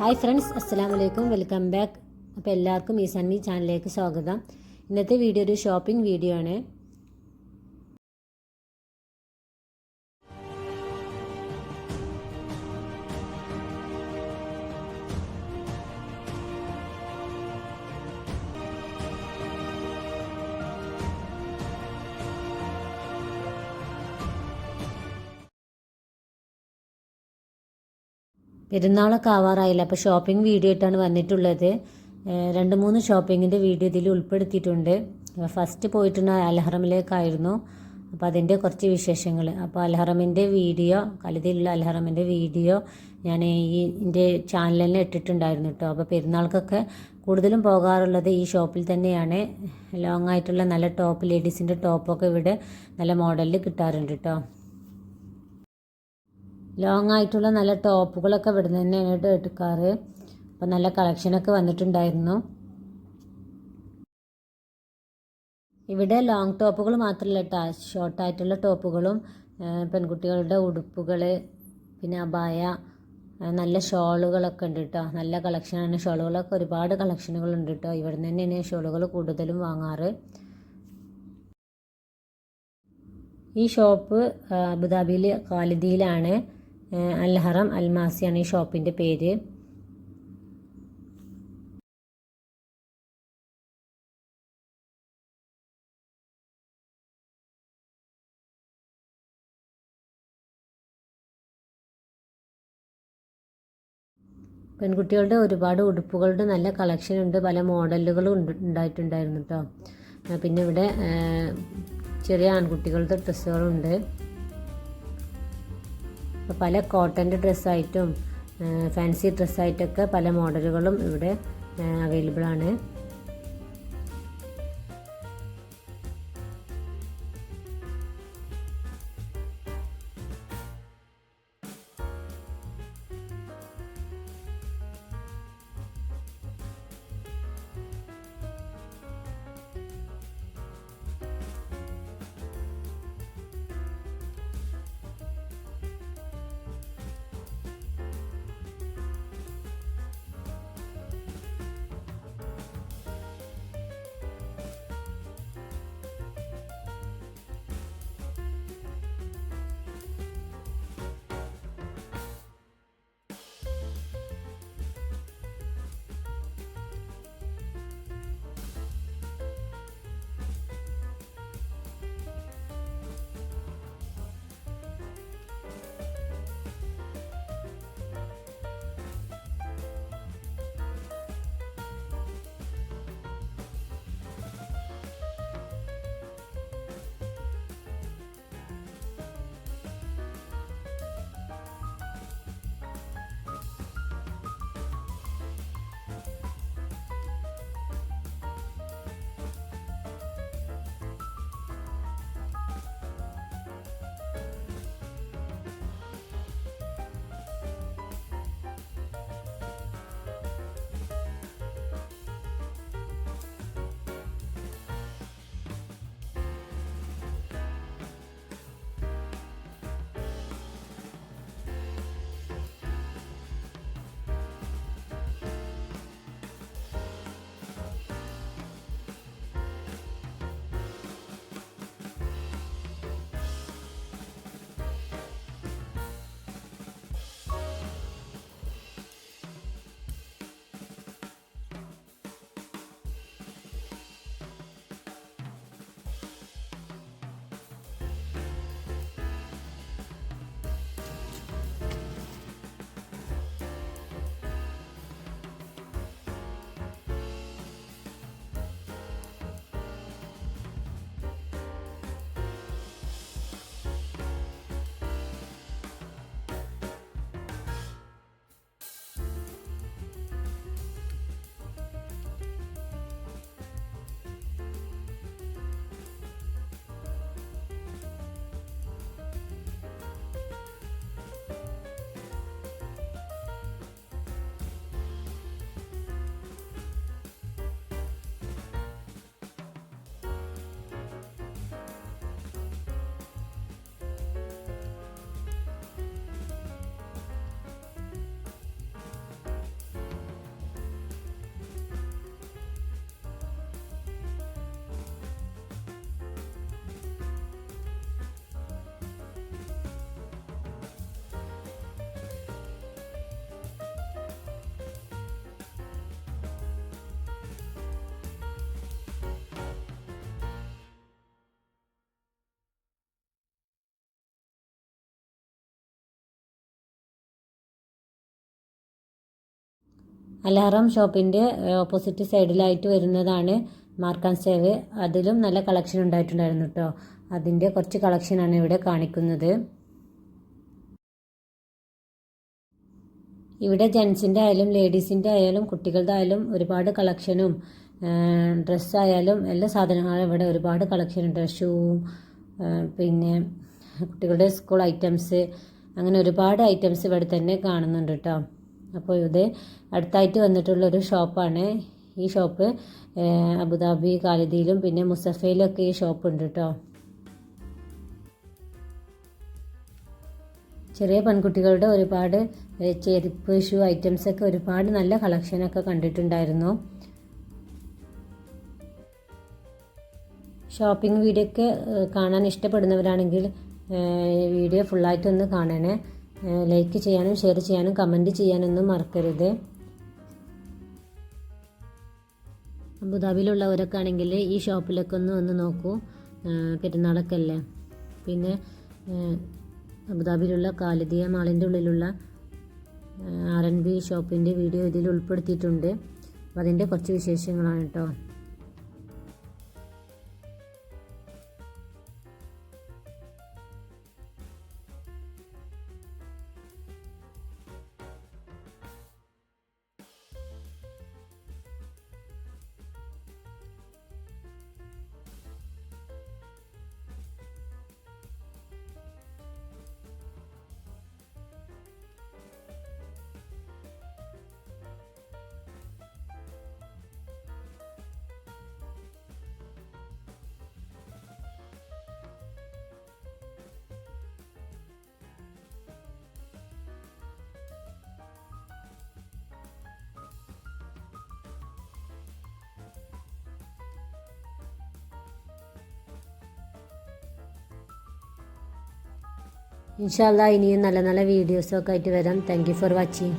Hi friends, അസ്സലാമു അലൈക്കും. Welcome back. അപ്പോൾ എല്ലാവർക്കും ഈ സണ്ണി ചാനലിലേക്ക് സ്വാഗതം. ഇന്നത്തെ വീഡിയോ ഒരു ഷോപ്പിംഗ് വീഡിയോ ആണ്. പെരുന്നാളൊക്കെ ആവാറായില്ല, അപ്പോൾ ഷോപ്പിംഗ് വീഡിയോ ആയിട്ടാണ് വന്നിട്ടുള്ളത്. 2-3 ഷോപ്പിങ്ങിൻ്റെ വീഡിയോ ഇതിൽ ഉൾപ്പെടുത്തിയിട്ടുണ്ട്. ഫസ്റ്റ് പോയിട്ടുള്ള അൽഹറമിലേക്കായിരുന്നു. അപ്പോൾ അതിൻ്റെ കുറച്ച് വിശേഷങ്ങൾ. അപ്പോൾ അൽഹറമിൻ്റെ വീഡിയോ, കലുതിലുള്ള അൽഹറമിൻ്റെ വീഡിയോ ഞാൻ എൻ്റെ ചാനലിൽ തന്നെ ഇട്ടിട്ടുണ്ടായിരുന്നു കേട്ടോ. അപ്പോൾ പെരുന്നാൾക്കൊക്കെ കൂടുതലും പോകാറുള്ളത് ഈ ഷോപ്പിൽ തന്നെയാണ്. ലോങ് ആയിട്ടുള്ള നല്ല ടോപ്പ്, ലേഡീസിൻ്റെ ടോപ്പൊക്കെ ഇവിടെ നല്ല മോഡലിൽ കിട്ടാറുണ്ട് കേട്ടോ. ലോങ് ആയിട്ടുള്ള നല്ല ടോപ്പുകളൊക്കെ ഇവിടെ നിന്ന് തന്നെയാണ് എടുക്കാറ്. അപ്പോൾ നല്ല കളക്ഷനൊക്കെ വന്നിട്ടുണ്ടായിരുന്നു. ഇവിടെ ലോങ് ടോപ്പുകൾ മാത്രമല്ല കേട്ടോ, ഷോർട്ടായിട്ടുള്ള ടോപ്പുകളും പെൺകുട്ടികളുടെ ഉടുപ്പുകൾ, പിന്നെ അബായ, നല്ല ഷോളുകളൊക്കെ ഉണ്ട് കേട്ടോ. നല്ല കളക്ഷനാണ്. ഷോളുകളൊക്കെ ഒരുപാട് കളക്ഷനുകളുണ്ട് കേട്ടോ. ഇവിടെ നിന്ന് തന്നെയാണ് ഷോളുകൾ കൂടുതലും വാങ്ങാറ്. ഈ ഷോപ്പ് അബുദാബിയിൽ ഖാലിദിയിലാണ്. അൽഹറം അൽമാസിയാണ് ഈ ഷോപ്പിൻ്റെ പേര്. പെൺകുട്ടികളുടെ ഒരുപാട് ഉടുപ്പുകളുടെ നല്ല കളക്ഷൻ ഉണ്ട്. പല മോഡലുകളും ഉണ്ടായിട്ടുണ്ടായിരുന്നു കേട്ടോ. പിന്നെ ഇവിടെ ചെറിയ ആൺകുട്ടികളുടെ ഡ്രസ്സുകളുണ്ട്. അപ്പോൾ പല കോട്ടൻ്റെ ഡ്രസ്സായിട്ടും ഫാൻസി ഡ്രസ്സായിട്ടൊക്കെ പല മോഡലുകളും ഇവിടെ അവൈലബിൾ ആണ്. അൽഹറം ഷോപ്പിൻ്റെ ഓപ്പോസിറ്റ് സൈഡിലായിട്ട് വരുന്നതാണ് മാർക്ക് ആൻഡ് സേവ്. അതിലും നല്ല കളക്ഷൻ ഉണ്ടായിട്ടുണ്ടായിരുന്നു കേട്ടോ. അതിൻ്റെ കുറച്ച് കളക്ഷനാണ് ഇവിടെ കാണിക്കുന്നത്. ഇവിടെ ജെൻസിൻ്റെ ആയാലും ലേഡീസിൻ്റെ ആയാലും കുട്ടികളുടെ ആയാലും ഒരുപാട് കളക്ഷനും ഡ്രസ്സായാലും എല്ലാ സാധനങ്ങളും ഇവിടെ ഒരുപാട് കളക്ഷൻ ഉണ്ട്. ഷൂവും പിന്നെ കുട്ടികളുടെ സ്കൂൾ ഐറ്റംസ്, അങ്ങനെ ഒരുപാട് ഐറ്റംസ് ഇവിടെ തന്നെ കാണുന്നുണ്ട് കേട്ടോ. അപ്പോൾ ഇത് അടുത്തായിട്ട് വന്നിട്ടുള്ളൊരു ഷോപ്പാണ്. ഈ ഷോപ്പ് അബുദാബി ഖാലിദിയിലും പിന്നെ മുസഫയിലൊക്കെ ഈ ഷോപ്പ് ഉണ്ട് കേട്ടോ. ചെറിയ പെൺകുട്ടികളുടെ ഒരുപാട് ചെരുപ്പ് ഷൂ ഐറ്റംസൊക്കെ ഒരുപാട് നല്ല കളക്ഷനൊക്കെ കണ്ടിട്ടുണ്ടായിരുന്നു. ഷോപ്പിംഗ് വീഡിയോ ഒക്കെ കാണാൻ ഇഷ്ടപ്പെടുന്നവരാണെങ്കിൽ വീഡിയോ ഫുള്ളായിട്ടൊന്ന് കാണണേ. ലൈക്ക് ചെയ്യാനും ഷെയർ ചെയ്യാനും കമൻറ്റ് ചെയ്യാനൊന്നും മറക്കരുത്. അബുദാബിയിലുള്ളവരൊക്കെ ആണെങ്കിൽ ഈ ഷോപ്പിലൊക്കെ ഒന്ന് വന്ന് നോക്കൂ. പെരുന്നാളൊക്കെ അല്ലേ. പിന്നെ അബുദാബിയിലുള്ള ഖാലിദിയ മാളിൻ്റെ ഉള്ളിലുള്ള R&B ഷോപ്പിൻ്റെ വീഡിയോ ഇതിൽ ഉൾപ്പെടുത്തിയിട്ടുണ്ട്. അപ്പോൾ അതിൻ്റെ കുറച്ച് വിശേഷങ്ങളാണ് കേട്ടോ. ഇൻഷാ അല്ലാഹ് ഇനിയും നല്ല നല്ല വീഡിയോസൊക്കെ ആയിട്ട് വരാം. Thank you for watching.